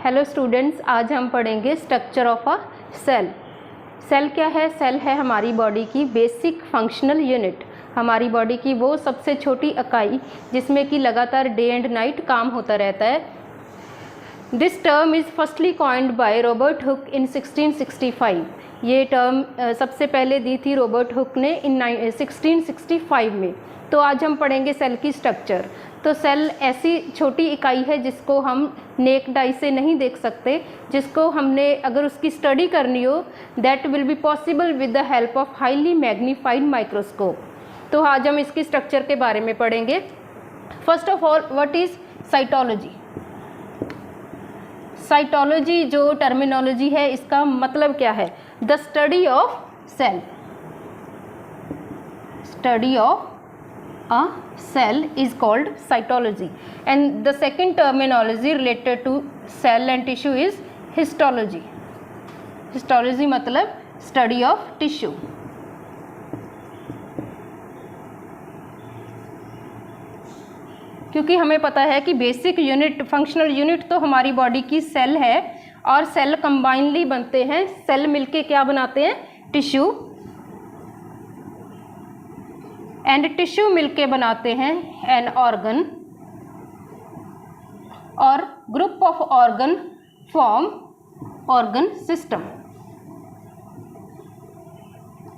Hello students, आज हम पढ़ेंगे structure of a cell. Cell क्या है? सेल है हमारी बॉडी की बेसिक फंक्शनल यूनिट, हमारी बॉडी की वो सबसे छोटी इकाई जिसमें कि लगातार डे एंड नाइट काम होता रहता है। This term is firstly coined by Robert Hooke in 1665। ये टर्म सबसे पहले दी थी रॉबर्ट हुक ने इन 1665 में। तो आज हम पढ़ेंगे सेल की स्ट्रक्चर। तो सेल ऐसी छोटी इकाई है जिसको हम नेक्ड आई से नहीं देख सकते, जिसको हमने अगर उसकी स्टडी करनी हो that will be possible with the help of highly magnified microscope. तो आज हम इसकी स्ट्रक्चर के बारे में पढ़ेंगे। First of all, what is cytology? Cytology जो टर्मिनोलॉजी है, इसका मतलब क्या है? The study of cell. Study of a cell is called cytology, and the second terminology related to cell and tissue is histology. Histology मतलब study of tissue. क्योंकि हमें पता है कि बेसिक यूनिट, फंक्शनल यूनिट तो हमारी बॉडी की cell है, और सेल कंबाइनली बनते हैं। सेल मिलके क्या बनाते हैं? टिश्यू, एंड टिश्यू मिलके बनाते हैं एन ऑर्गन, और group of organ form organ system.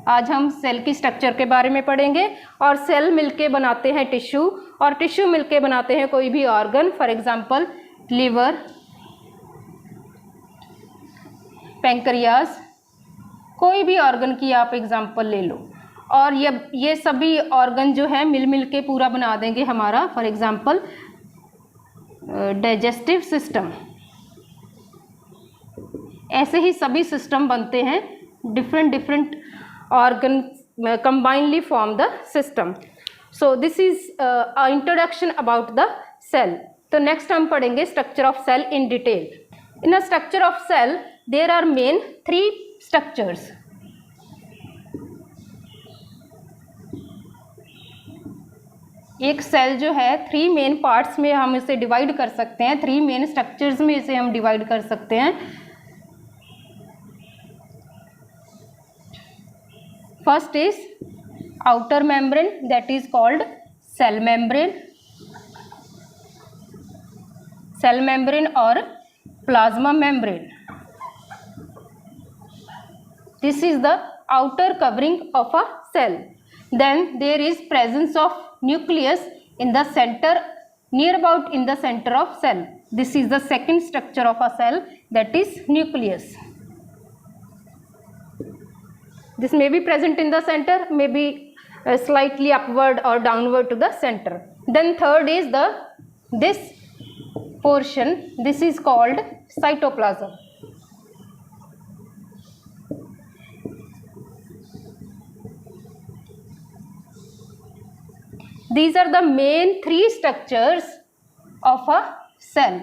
आज हम सेल की स्ट्रक्चर के बारे में पढ़ेंगे। और सेल मिलके बनाते हैं टिश्यू, और टिश्यू मिलके बनाते हैं कोई भी organ. For example liver, pancreas, कोई भी ऑर्गन की आप एग्जांपल ले लो। और ये सभी ऑर्गन जो है मिल के पूरा बना देंगे हमारा, फॉर एग्जांपल डाइजेस्टिव सिस्टम। ऐसे ही सभी सिस्टम बनते हैं, different organ combinely form the system. So this is a introduction about the cell. तो नेक्स्ट हम पढ़ेंगे structure of cell in detail. In a structure of cell there are main 3 structures. एक cell जो है 3 main parts में हम इसे divide कर सकते हैं, 3 मेन स्ट्रक्चर्स में इसे हम डिवाइड कर सकते हैं। First is outer membrane, that is called cell membrane. Cell membrane और plasma membrane, this is the outer covering of a cell. Then there is presence of nucleus in the center, near about in the center of cell. This is the second structure of a cell, that is nucleus. This may be present in the center, may be slightly upward or downward to the center. Then third is this portion, this is called cytoplasm. These are the main 3 structures of a cell.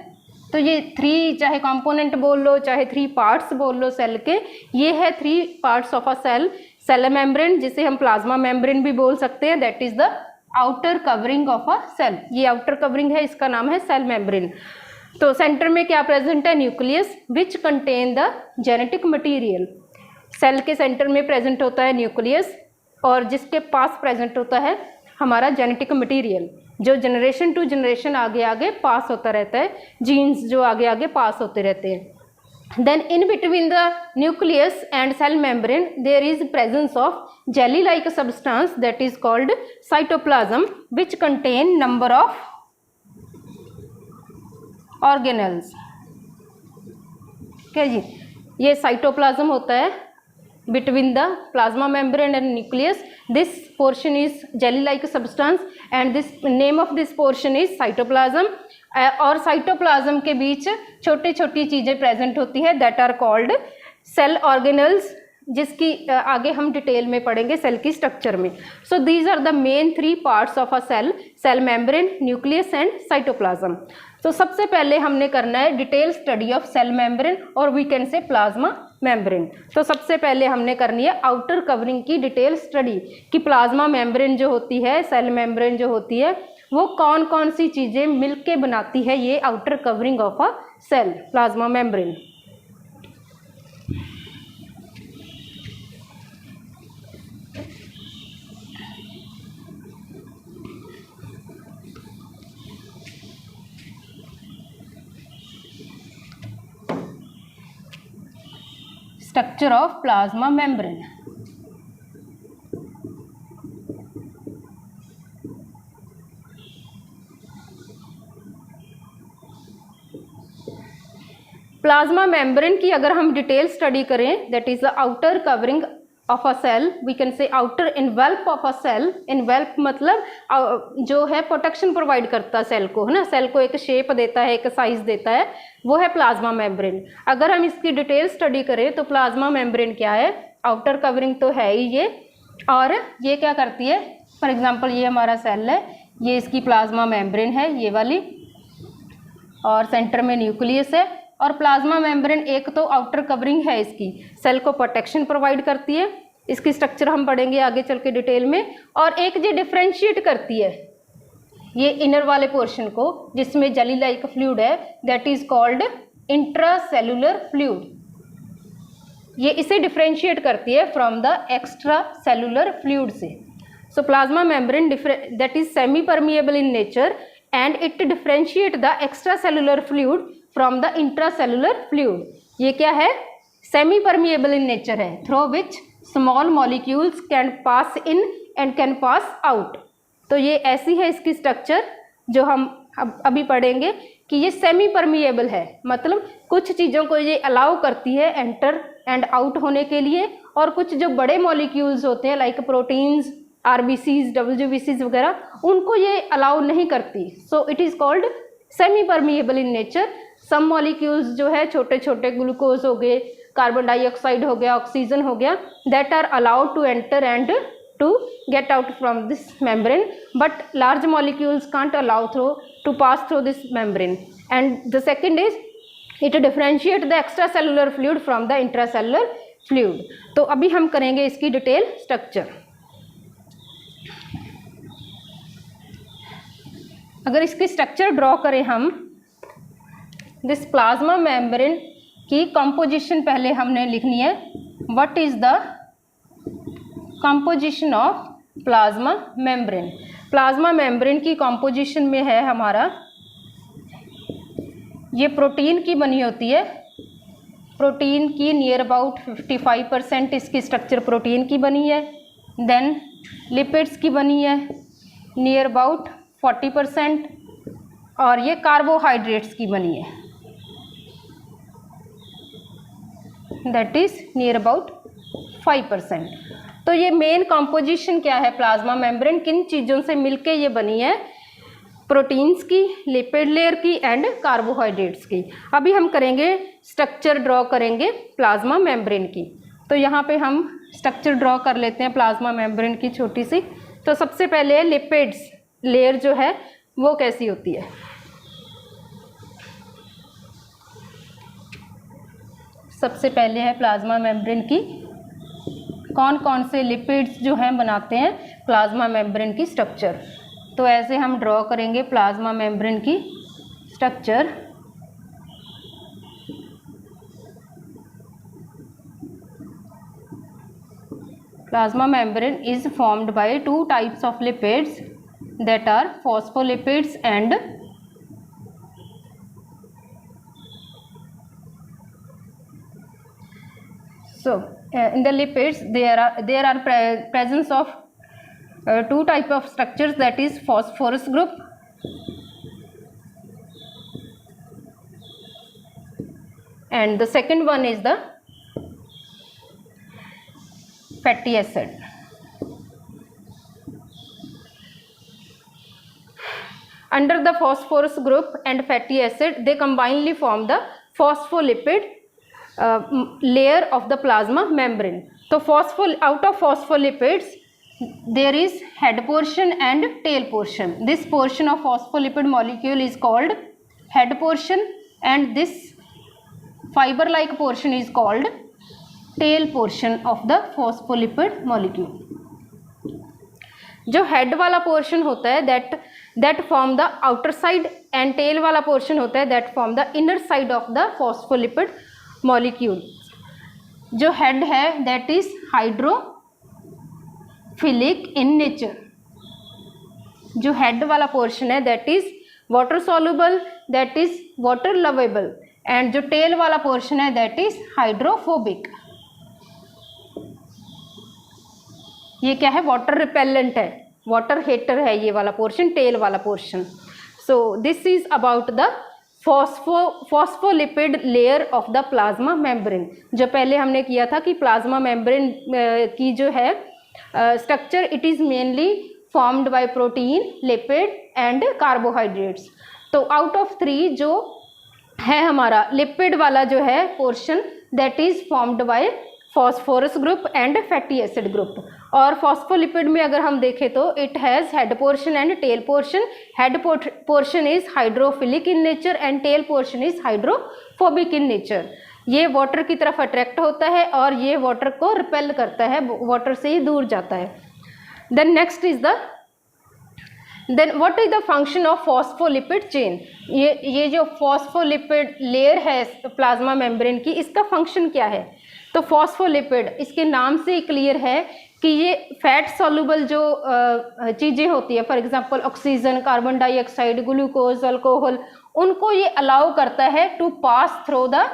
तो ये 3, चाहे component बोल लो, चाहे 3 parts बोल लो cell के, ये है 3 parts of a cell. Cell membrane, जिसे हम प्लाज्मा मेम्ब्रेन भी बोल सकते हैं, that is the outer covering of a cell. ये आउटर कवरिंग है, इसका नाम है सेल मेम्ब्रेन। तो सेंटर में क्या प्रेजेंट है? Nucleus which contain the genetic material. Cell के सेंटर में प्रेजेंट होता है न्यूक्लियस, और जिसके पास प्रेजेंट होता है हमारा जेनेटिक मटेरियल, जो जनरेशन टू जनरेशन आगे पास होता रहता है, जीन्स जो आगे पास होते रहते हैं। Then in between the nucleus and cell membrane there is presence of jelly like substance, that is called cytoplasm, which contain number of organelles. क्या जी? ये साइटोप्लाज्म होता है between the plasma membrane and nucleus. This portion is jelly like substance and this name of this portion is cytoplasm. और cytoplasm के बीच छोटी छोटी चीज़ें प्रेजेंट होती है, that are called cell organelles, जिसकी आगे हम डिटेल में पढ़ेंगे सेल की स्ट्रक्चर में। So these are the main 3 parts of a cell, cell membrane, nucleus and cytoplasm. तो सबसे पहले हमने करना है detail study of cell membrane, और we can say plasma membrane. तो सबसे पहले हमने करनी है आउटर कवरिंग की डिटेल स्टडी कि प्लाज्मा मेम्ब्रेन जो होती है, सेल मेम्ब्रेन जो होती है, वो कौन कौन सी चीज़ें मिलके बनाती है ये outer covering of a cell, plasma membrane. Structure of plasma membrane. Plasma membrane की अगर हम डिटेल स्टडी करें, that is the outer covering of a cell, we can say outer envelope of a cell. Envelope मतलब जो है protection provide करता है cell को, है ना, सेल को एक शेप देता है, एक साइज देता है, वो है प्लाज्मा मेम्ब्रेन। अगर हम इसकी डिटेल स्टडी करें तो प्लाज्मा मेम्ब्रेन क्या है, आउटर कवरिंग तो है ही ये, और ये क्या करती है, फॉर एग्जांपल ये हमारा सेल है, ये इसकी प्लाज्मा मेम्ब्रेन है ये वाली, और सेंटर में न्यूक्लियस है। और प्लाज्मा मेम्ब्रेन एक तो आउटर कवरिंग है इसकी, सेल को प्रोटेक्शन प्रोवाइड करती है, इसकी स्ट्रक्चर हम पढ़ेंगे आगे चल के डिटेल में। और एक ये डिफ्रेंशिएट करती है ये इनर वाले पोर्शन को जिसमें जेली लाइक फ्लूइड है, that is called intracellular fluid. ये इसे डिफ्रेंशिएट करती है from the extra cellular fluid से। So plasma membrane that is semi permeable in nature and it differentiate the extra cellular fluid from the intracellular fluid. ये क्या है, semi permeable in nature है, through which small molecules can pass in and can pass out. तो ये ऐसी है इसकी structure जो हम अभी पढ़ेंगे कि ये सेमी परमिएबल है, मतलब कुछ चीज़ों को ये अलाउ करती है एंटर एंड आउट होने के लिए, और कुछ जो बड़े मॉलिक्यूल्स होते हैं लाइक प्रोटीन्स, आरबीसीज, डब्ल्यूबीसीज वगैरह, उनको ये अलाउ नहीं करती। So it is called semi permeable in nature. Some molecules जो है छोटे छोटे ग्लूकोज हो गए, कार्बन डाइऑक्साइड हो गया, ऑक्सीजन हो गया, that are allowed to enter and to get out from this membrane, but large molecules can't allow to pass through this membrane. And the second is it differentiate the extracellular fluid from the intracellular fluid. तो अभी हम करेंगे इसकी detail structure. अगर इसकी structure draw करें हम, this plasma membrane की कंपोजिशन पहले हमने लिखनी है। What is the composition of plasma membrane. Plasma membrane की कंपोजिशन में है हमारा, ये प्रोटीन की बनी होती है, प्रोटीन की नियर अबाउट 55% इसकी स्ट्रक्चर प्रोटीन की बनी है। देन लिपिड्स की बनी है नियर अबाउट 40%, और ये कार्बोहाइड्रेट्स की बनी है, दैट इज नियर अबाउट 5%। तो ये मेन कंपोजिशन क्या है प्लाज्मा मेम्ब्रेन, किन चीज़ों से मिलके ये बनी है, प्रोटीन्स की, लिपिड लेयर की एंड कार्बोहाइड्रेट्स की। अभी हम करेंगे स्ट्रक्चर ड्रॉ करेंगे प्लाज्मा मेम्ब्रेन की। तो यहाँ पे हम स्ट्रक्चर ड्रॉ कर लेते हैं प्लाज्मा मेम्ब्रेन की छोटी सी। तो सबसे पहले लिपिड्स लेयर जो है वो कैसी होती है। सबसे पहले है प्लाज्मा मेम्ब्रेन की, कौन कौन से लिपिड्स जो हैं बनाते हैं प्लाज्मा मेम्ब्रेन की स्ट्रक्चर। तो ऐसे हम ड्रॉ करेंगे प्लाज्मा मेम्ब्रेन की structure. Plasma membrane is formed by 2 types of lipids, that are phospholipids and in the lipids there are presence of 2 type of structures, that is phosphorus group and the second one is the fatty acid. Under the phosphorus group and fatty acid, they combinedly form the phospholipid layer of the plasma membrane. So out of phospholipids there is head portion and tail portion. This portion of phospholipid molecule is called head portion and this fiber like portion is called tail portion of the phospholipid molecule. जो head वाला portion होता है that form the outer side and tail वाला portion होता है that form the inner side of the phospholipid molecule. जो head है that is hydrophilic in nature. जो हेड वाला पोर्शन है that is water soluble, that is water lovable, and जो tail वाला पोर्शन है दैट इज हाइड्रोफोबिक। ये क्या है, वाटर रिपेलेंट है, वाटर हेटर है ये वाला पोर्शन, टेल वाला portion. So this is about the phospholipid layer of the plasma membrane. जो पहले हमने किया था कि प्लाज्मा मेम्ब्रेन की जो है structure, it is mainly formed by protein, lipid and carbohydrates. तो आउट ऑफ 3 जो है हमारा लिपिड वाला जो है portion that is formed by phosphorus group and fatty acid group. और फॉस्फोलिपिड में अगर हम देखें तो it has head portion and tail portion. Head portion is hydrophilic in nature and tail portion is hydrophobic in nature. ये water की तरफ attract होता है और ये वाटर को रिपेल करता है, वाटर से ही दूर जाता है। Then next is the then what is the function of phospholipid chain. ये जो फॉस्फोलिपिड लेयर है प्लाज्मा मेम्ब्रेन की, इसका फंक्शन क्या है। तो फॉस्फोलिपिड, इसके नाम से क्लियर है कि ये फैट सॉल्युबल जो चीज़ें होती है, for example oxygen, carbon dioxide, glucose, alcohol, उनको ये अलाउ करता है to pass through the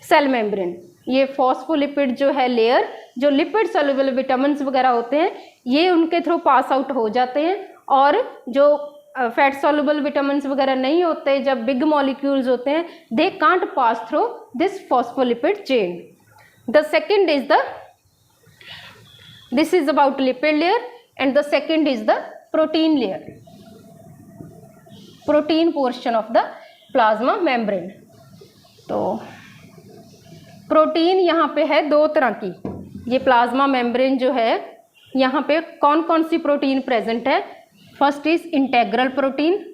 cell membrane. ये फॉस्फोलिपिड जो है लेयर, जो लिपिड सॉल्युबल विटामिन्स वगैरह होते हैं ये उनके थ्रू पास आउट हो जाते हैं, और जो फैट सॉल्युबल विटामिन्स वगैरह नहीं होते, जब बिग मॉलिक्यूल्स होते हैं, they can't pass through this phospholipid chain. The second is this is about lipid layer, and the second is the protein layer, protein portion of the plasma membrane। तो protein यहाँ पे है 2 तरह की। ये plasma membrane जो है यहाँ पे कौन कौन सी प्रोटीन प्रेजेंट है। फर्स्ट इज इंटेग्रल प्रोटीन,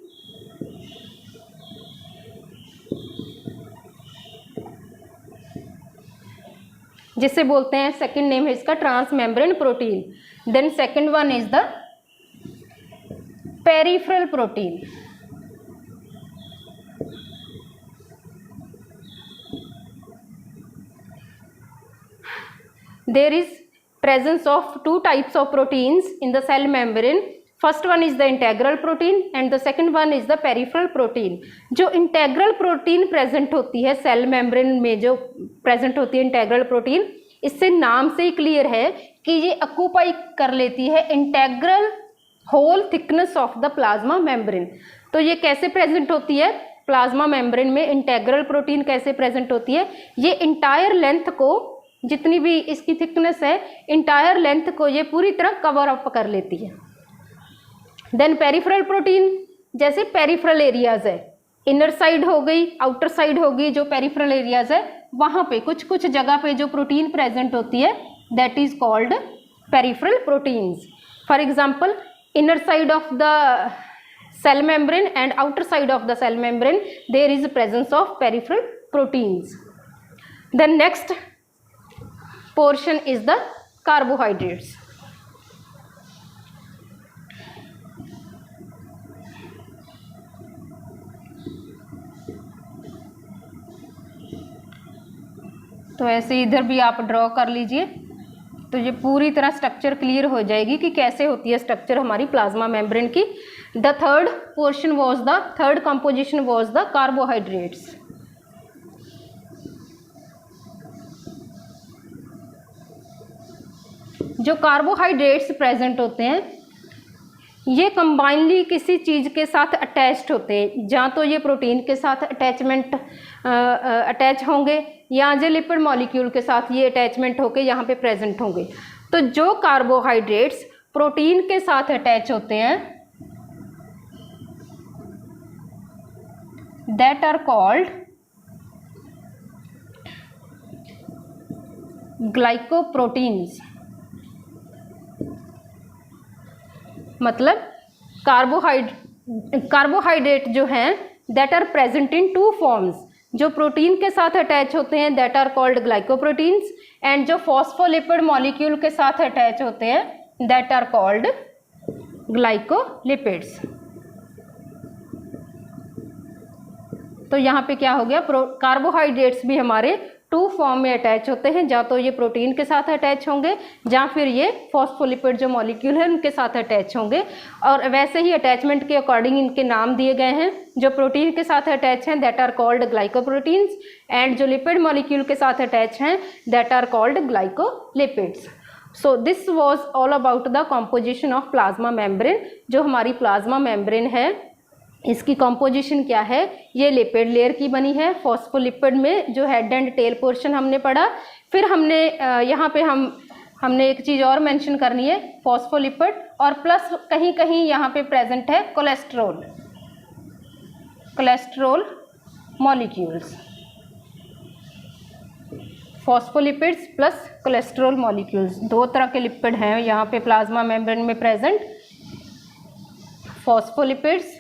जिसे बोलते हैं, सेकंड नेम है इसका trans membrane protein. Then second one is the peripheral protein. There is presence of 2 types of proteins in the cell membrane. First one is the integral protein and the second one is the peripheral protein. जो integral protein present होती है cell membrane में, जो present होती है integral protein, इससे नाम से ही क्लियर है कि ये ऑक्यूपाई कर लेती है integral whole thickness of the plasma membrane. तो ये कैसे प्रेजेंट होती है प्लाज्मा मेम्ब्रेन में, इंटेग्रल प्रोटीन कैसे प्रेजेंट होती है, ये इंटायर लेंथ को, जितनी भी इसकी थिकनेस है, इंटायर लेंथ को ये पूरी तरह कवर अप कर लेती है। देन पेरिफेरल प्रोटीन, जैसे पेरिफेरल एरियाज है, इनर साइड हो गई, आउटर साइड हो गई, जो पेरिफेरल एरियाज है वहाँ पे कुछ कुछ जगह पे जो प्रोटीन प्रेजेंट होती है that is called peripheral proteins. For example inner side of the cell membrane and outer side of the cell membrane there is presence of peripheral proteins. Then next portion is the carbohydrates। तो ऐसे इधर भी आप draw कर लीजिए, तो ये पूरी तरह स्ट्रक्चर क्लियर हो जाएगी कि कैसे होती है स्ट्रक्चर हमारी प्लाज्मा मेम्ब्रेन की। The third portion was the third composition was the carbohydrates. जो कार्बोहाइड्रेट्स प्रेजेंट होते हैं ये कंबाइनली किसी चीज़ के साथ अटैच्ड होते हैं, या तो ये प्रोटीन के साथ अटैच होंगे या जो लिपिड मॉलिक्यूल के साथ ये अटैचमेंट होके यहाँ पे प्रेजेंट होंगे। तो जो कार्बोहाइड्रेट्स प्रोटीन के साथ अटैच होते हैं दैट आर कॉल्ड ग्लाइकोप्रोटीन्स। मतलब कार्बोहाइड्रेट जो हैं that are present in 2 forms. जो प्रोटीन के साथ अटैच होते हैं that are called glycoproteins, and जो फॉस्फोलिपिड मॉलिक्यूल के साथ अटैच होते हैं दैट आर कॉल्ड ग्लाइकोलिपिड्स। तो यहाँ पे क्या हो गया, कार्बोहाइड्रेट्स भी हमारे टू फॉर्म में अटैच होते हैं, या तो ये प्रोटीन के साथ अटैच होंगे या फिर ये फॉस्फोलिपिड जो मॉलिक्यूल है उनके साथ अटैच होंगे। और वैसे ही अटैचमेंट के अकॉर्डिंग इनके नाम दिए गए हैं। जो प्रोटीन के साथ अटैच हैं that are called glycoproteins, and जो लिपिड मॉलिक्यूल के साथ अटैच हैं that are called glycolipids. So this was all about the composition of plasma membrane. जो हमारी प्लाज्मा मेम्ब्रेन है इसकी कॉम्पोजिशन क्या है, ये लिपिड लेयर की बनी है। फॉस्फोलिपिड में जो हेड एंड टेल पोर्शन हमने पढ़ा, फिर हमने यहाँ पे हमने एक चीज़ और मेंशन करनी है, फॉस्फोलिपिड और प्लस कहीं कहीं यहाँ पे प्रेजेंट है cholesterol molecules. Phospholipids plus cholesterol molecules, दो तरह के लिपिड हैं यहाँ पे प्लाज्मा मेम्ब्रेन में प्रेजेंट, फॉस्फोलिपिड्स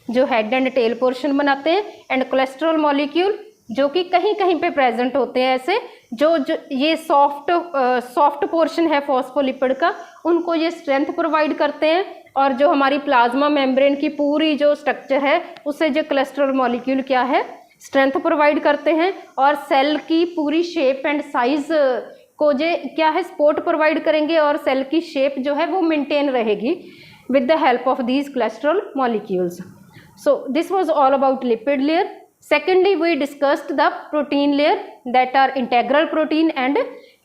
जो हेड एंड टेल पोर्शन बनाते हैं, एंड कोलेस्ट्रॉल मॉलिक्यूल जो कि कहीं कहीं पे प्रेजेंट होते हैं ऐसे, जो ये सॉफ्ट पोर्शन है फॉस्फोलिपिड का, उनको ये स्ट्रेंथ प्रोवाइड करते हैं। और जो हमारी प्लाज्मा मेम्ब्रेन की पूरी जो स्ट्रक्चर है उसे जो कोलेस्ट्रॉल मॉलिक्यूल क्या है, स्ट्रेंथ प्रोवाइड करते हैं। और सेल की पूरी शेप एंड साइज को जो क्या है सपोर्ट प्रोवाइड करेंगे, और सेल की शेप जो है वो मेंटेन रहेगी with the help of these cholesterol molecules. So this was all about lipid layer. Secondly, we discussed the protein layer, that are integral protein and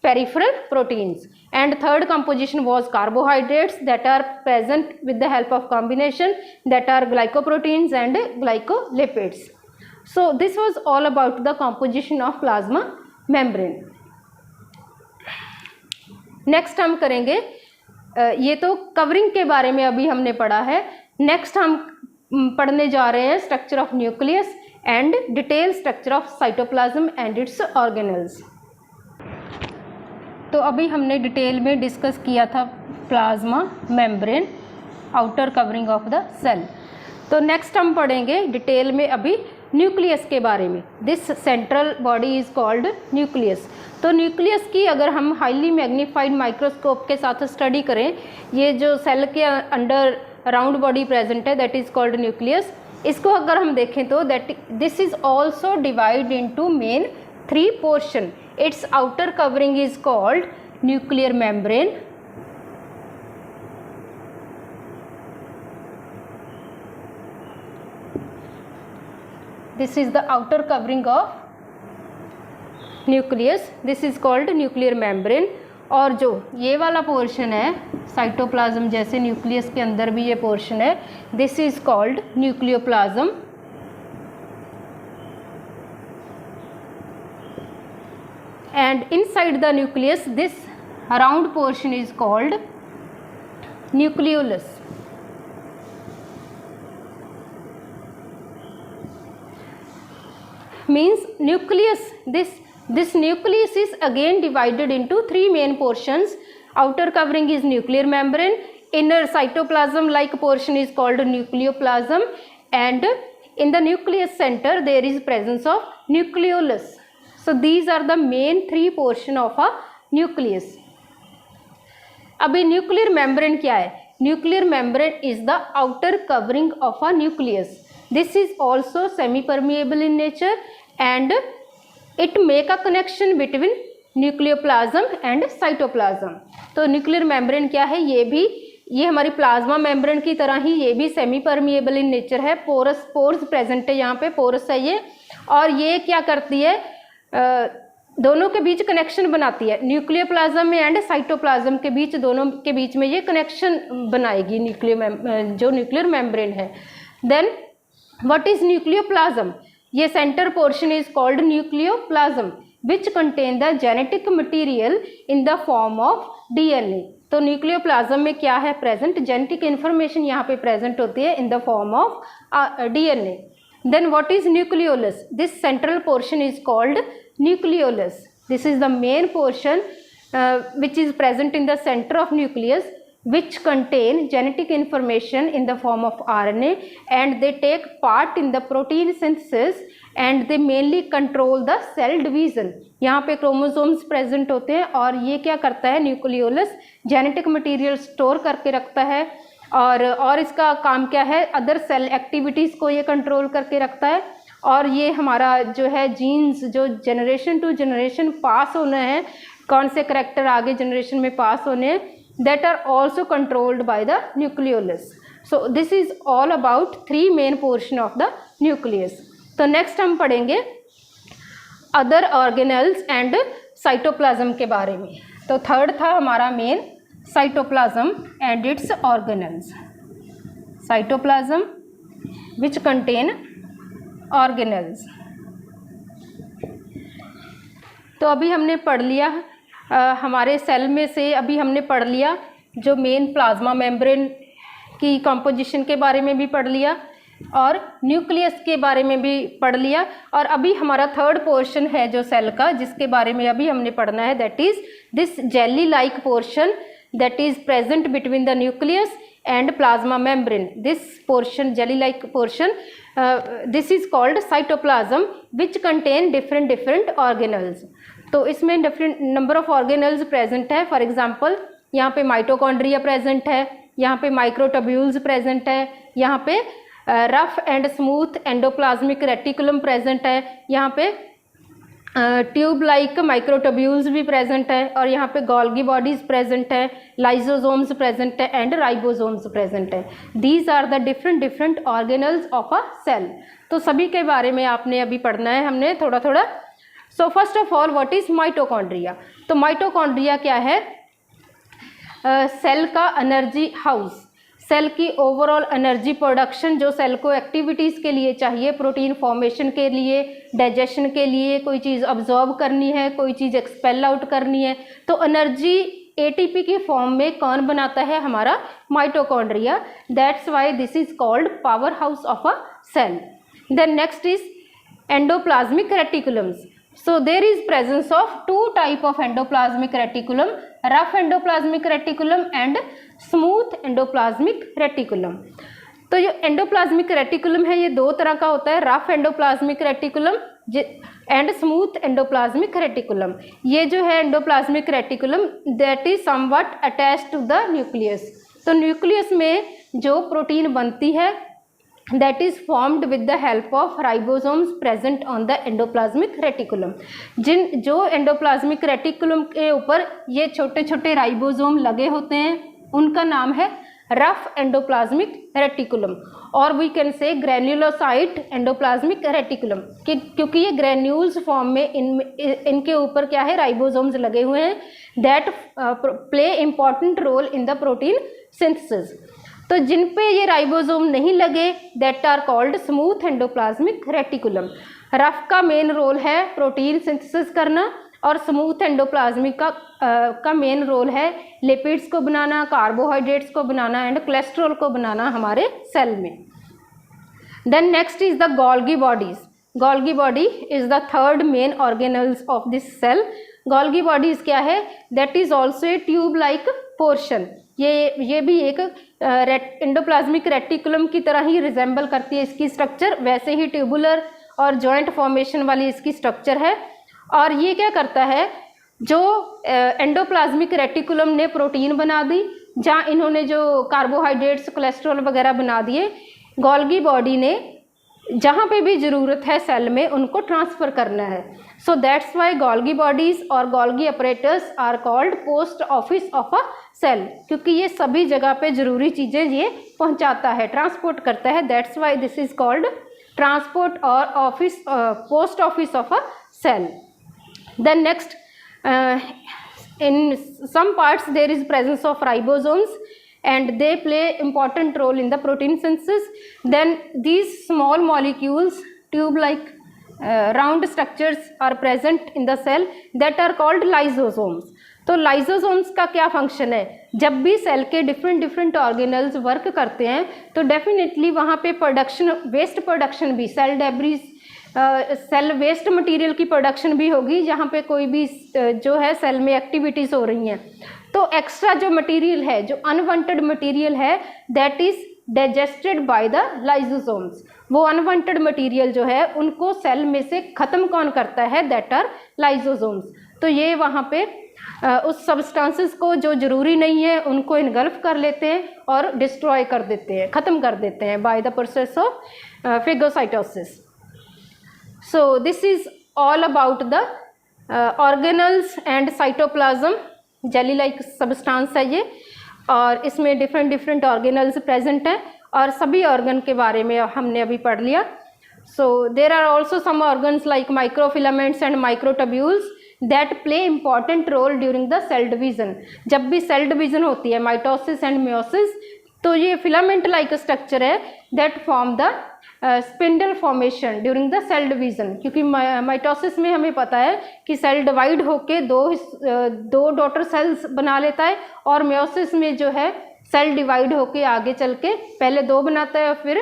peripheral proteins. And third composition was carbohydrates that are present with the help of combination, that are glycoproteins and glycolipids. So this was all about the composition of plasma membrane. Next हम करेंगे, ये तो covering के बारे में अभी हमने पढ़ा है। नेक्स्ट हम पढ़ने जा रहे हैं structure of nucleus and detail structure of cytoplasm and its organelles. तो अभी हमने डिटेल में डिस्कस किया था plasma membrane, outer covering of the cell. तो नेक्स्ट हम पढ़ेंगे डिटेल में अभी न्यूक्लियस के बारे में। This central body is called nucleus. तो न्यूक्लियस की अगर हम हाईली मैग्नीफाइड माइक्रोस्कोप के साथ स्टडी करें, ये जो सेल के अंडर राउंड बॉडी प्रेजेंट है दैट इज कॉल्ड न्यूक्लियस, इसको अगर हम देखें तो that this is also divide into main 3 portion. It's outer covering is called nuclear membrane, this is the outer covering of nucleus, this is called nuclear membrane। और जो ये वाला portion है साइटोप्लाज्म जैसे न्यूक्लियस के अंदर भी ये पोर्शन है, this is called nucleoplasm. And inside the nucleus this round portion is called nucleolus. Means nucleus, this nucleus is again divided into 3 main portions. Outer covering is nuclear membrane, inner cytoplasm like portion is called nucleoplasm, and in the nucleus center there is presence of nucleolus. So these are the main 3 portion of a nucleus. अभी nuclear membrane क्या है? Nuclear membrane is the outer covering of a nucleus. This is also semi-permeable in nature and it make a connection between nucleoplasm and cytoplasm. तो nuclear membrane क्या है? ये हमारी plasma membrane की तरह ही ये भी सेमी परमिएबल इन नेचर है। पोर्स प्रेजेंट है, यहाँ पे पोरस है ये, और ये क्या करती है दोनों के बीच कनेक्शन बनाती है। न्यूक्लियोप्लाज्म में एंड साइटोप्लाज्म के बीच, दोनों के बीच में ये कनेक्शन बनाएगी जो न्यूक्लियर मेम्ब्रेन है। Then what is nucleoplasm? ये center portion is called nucleoplasm which contain the genetic material in the form of DNA। तो न्यूक्लियोप्लाज्म में क्या है प्रेजेंट? जेनेटिक इन्फॉर्मेशन यहाँ पे प्रेजेंट होती है in the form of DNA। Then what is nucleolus? This central portion is called nucleolus. This is the main portion which is present in the center of nucleus which contain genetic information in the form of RNA and they take part in the protein synthesis and they mainly control the cell division। यहाँ पे chromosomes present होते हैं और ये क्या करता है, nucleolus genetic material store करके रखता है और इसका काम क्या है, अदर सेल एक्टिविटीज़ को ये कंट्रोल करके रखता है और ये हमारा जो है जीन्स जो जनरेशन टू जनरेशन पास होना है, कौन से करेक्टर आगे जनरेशन में पास होने हैं, that are also controlled by the nucleolus। so this is all about three main portion of the nucleus। तो next हम पढ़ेंगे other organelles and cytoplasm के बारे में। तो थर्ड था हमारा main cytoplasm and its organelles। cytoplasm which contain organelles। तो अभी हमने पढ़ लिया हमारे सेल में से, अभी हमने पढ़ लिया जो मेन प्लाज्मा मेम्ब्रेन की कंपोजिशन के बारे में भी पढ़ लिया और न्यूक्लियस के बारे में भी पढ़ लिया और अभी हमारा थर्ड पोर्शन है जो सेल का जिसके बारे में अभी हमने पढ़ना है, that is this jelly like portion that is present between the nucleus and plasma membrane. This portion jelly like portion this is called cytoplasm which contain different organelles. तो इसमें different number of organelles present है। For example यहाँ पे mitochondria present है, यहाँ पे microtubules present है, यहाँ पे rough and smooth endoplasmic reticulum present है, यहाँ पे ट्यूब लाइक माइक्रोट्यूब्यूल्स भी प्रेजेंट है और यहाँ पे गोल्गी बॉडीज प्रेजेंट है, लाइजोसोम्स प्रेजेंट है एंड राइबोसोम्स प्रेजेंट है। These are the different organelles of a cell. तो सभी के बारे में आपने अभी पढ़ना है हमने थोड़ा थोड़ा। So first of all what is mitochondria. तो माइटोकॉन्ड्रिया क्या है, सेल का एनर्जी हाउस, सेल की ओवरऑल एनर्जी प्रोडक्शन जो सेल को एक्टिविटीज़ के लिए चाहिए, प्रोटीन फॉर्मेशन के लिए, डाइजेशन के लिए, कोई चीज़ अब्जॉर्ब करनी है, कोई चीज़ एक्सपेल आउट करनी है, तो एनर्जी एटीपी की फॉर्म में कौन बनाता है, हमारा mitochondria. That's why this is called power house of a cell. Then next is endoplasmic reticulums. So there is presence of two type of endoplasmic reticulum, rough endoplasmic reticulum and smooth endoplasmic reticulum। तो जो endoplasmic reticulum है ये दो तरह का होता है, rough endoplasmic reticulum and smooth endoplasmic reticulum. ये जो है endoplasmic reticulum that is somewhat attached to the nucleus. तो न्यूक्लियस में जो प्रोटीन बनती है that is formed with the help of ribosomes present on the endoplasmic reticulum। जो endoplasmic reticulum के ऊपर ये छोटे छोटे राइबोसोम लगे होते हैं उनका नाम है रफ एंडोप्लाज्मिक रेटिकुलम और we can say granulocyte endoplasmic reticulum, क्योंकि ये ग्रेन्यूल्स फॉर्म में इनके ऊपर क्या है, राइबोसोम्स लगे हुए हैं that play important role in the protein synthesis. तो जिन पे ये राइबोसोम नहीं लगे that are called smooth endoplasmic reticulum. Rough का मेन रोल है प्रोटीन सिंथेसिस करना और स्मूथ एंडोप्लाज्मिक का मेन रोल है लिपिड्स को बनाना, कार्बोहाइड्रेट्स को बनाना एंड कोलेस्ट्रॉल को बनाना हमारे सेल में। Then next is the Golgi bodies. Golgi body is the third main organelles of this cell. Golgi bodies क्या है, that is also a tube like portion. ये भी एक एंडोप्लाज्मिक रेटिकुलम की तरह ही रिजेंबल करती है इसकी स्ट्रक्चर, वैसे ही ट्यूबुलर और जॉइंट फॉर्मेशन वाली इसकी स्ट्रक्चर है। और ये क्या करता है, जो एंडोप्लाज्मिक रेटिकुलम ने प्रोटीन बना दी, जहाँ इन्होंने जो कार्बोहाइड्रेट्स कोलेस्ट्रॉल वगैरह बना दिए, गोल्गी बॉडी ने जहाँ पे भी ज़रूरत है सेल में उनको ट्रांसफ़र करना है। So that's why Golgi bodies और Golgi operators are called post office of a cell, क्योंकि ये सभी जगह पे ज़रूरी चीज़ें ये पहुँचाता है, ट्रांसपोर्ट करता है। That's why this is called transport और office post office of a cell. Then next in some parts there is presence of ribosomes and they play important role in the protein synthesis. Then these small molecules, tube like round structures are present in the cell that are called lysosomes. तो lysosomes का क्या function है, जब भी cell के different organelles work करते हैं तो डेफिनेटली वहाँ पे प्रोडक्शन, वेस्ट प्रोडक्शन भी, cell debris, cell waste material की प्रोडक्शन भी होगी, जहाँ पे कोई भी जो है सेल में एक्टिविटीज़ हो रही हैं। तो एक्स्ट्रा जो मटेरियल है, जो अनवांटेड मटेरियल है, that is digested by the lysosomes. वो अनवांटेड मटेरियल जो है उनको सेल में से ख़त्म कौन करता है, दैट आर लाइसोसोम्स। तो ये वहाँ पे उस सब्सटेंसेस को जो ज़रूरी नहीं है उनको इनगल्फ कर लेते हैं और डिस्ट्रॉय कर देते हैं, ख़त्म कर देते हैं by the process of phagocytosis. So this is all about the organelles and cytoplasm. Jelly like substance है ये, और इसमें डिफरेंट ऑर्गेनल्स प्रेजेंट हैं और सभी ऑर्गन के बारे में हमने अभी पढ़ लिया। So there are also some organs like microfilaments and microtubules that play important role during the cell division. जब भी सेल डिवीजन होती है, माइटोसिस एंड मियोसिस, तो ये फिलामेंट लाइक स्ट्रक्चर है that form the spindle formation during the cell division. क्योंकि mitosis में हमें पता है कि सेल डिवाइड होके दो डॉटर सेल्स बना लेता है, और मियोसिस में जो है सेल डिवाइड होके आगे चल के पहले 2 बनाता है और फिर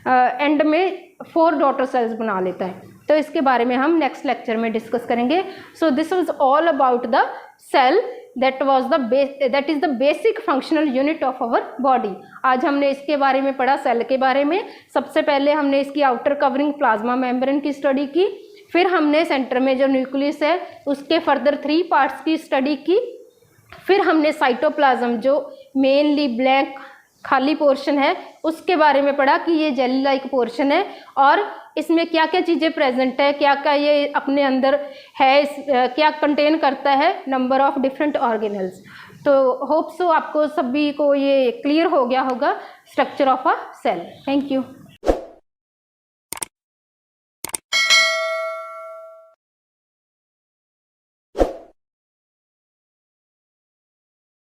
एंड में 4 डॉटर सेल्स बना लेता है। तो इसके बारे में हम नेक्स्ट लेक्चर में डिस्कस करेंगे। So this was all about the cell, that is the basic functional unit of our body. आज हमने इसके बारे में पढ़ा, सेल के बारे में। सबसे पहले हमने इसकी आउटर कवरिंग प्लाज्मा मेम्ब्रेन की स्टडी की, फिर हमने सेंटर में जो न्यूक्लियस है उसके फर्दर 3 पार्ट्स की स्टडी की, फिर हमने साइटोप्लाज्म जो मेनली ब्लैंक खाली पोर्शन है उसके बारे में पढ़ा कि ये जेली लाइक पोर्शन है और इसमें क्या क्या चीज़ें प्रेजेंट है, क्या क्या ये अपने अंदर है, क्या कंटेन करता है, नंबर ऑफ डिफरेंट ऑर्गेनल्स। तो होप सो आपको सभी को ये क्लियर हो गया होगा structure of a cell. Thank you.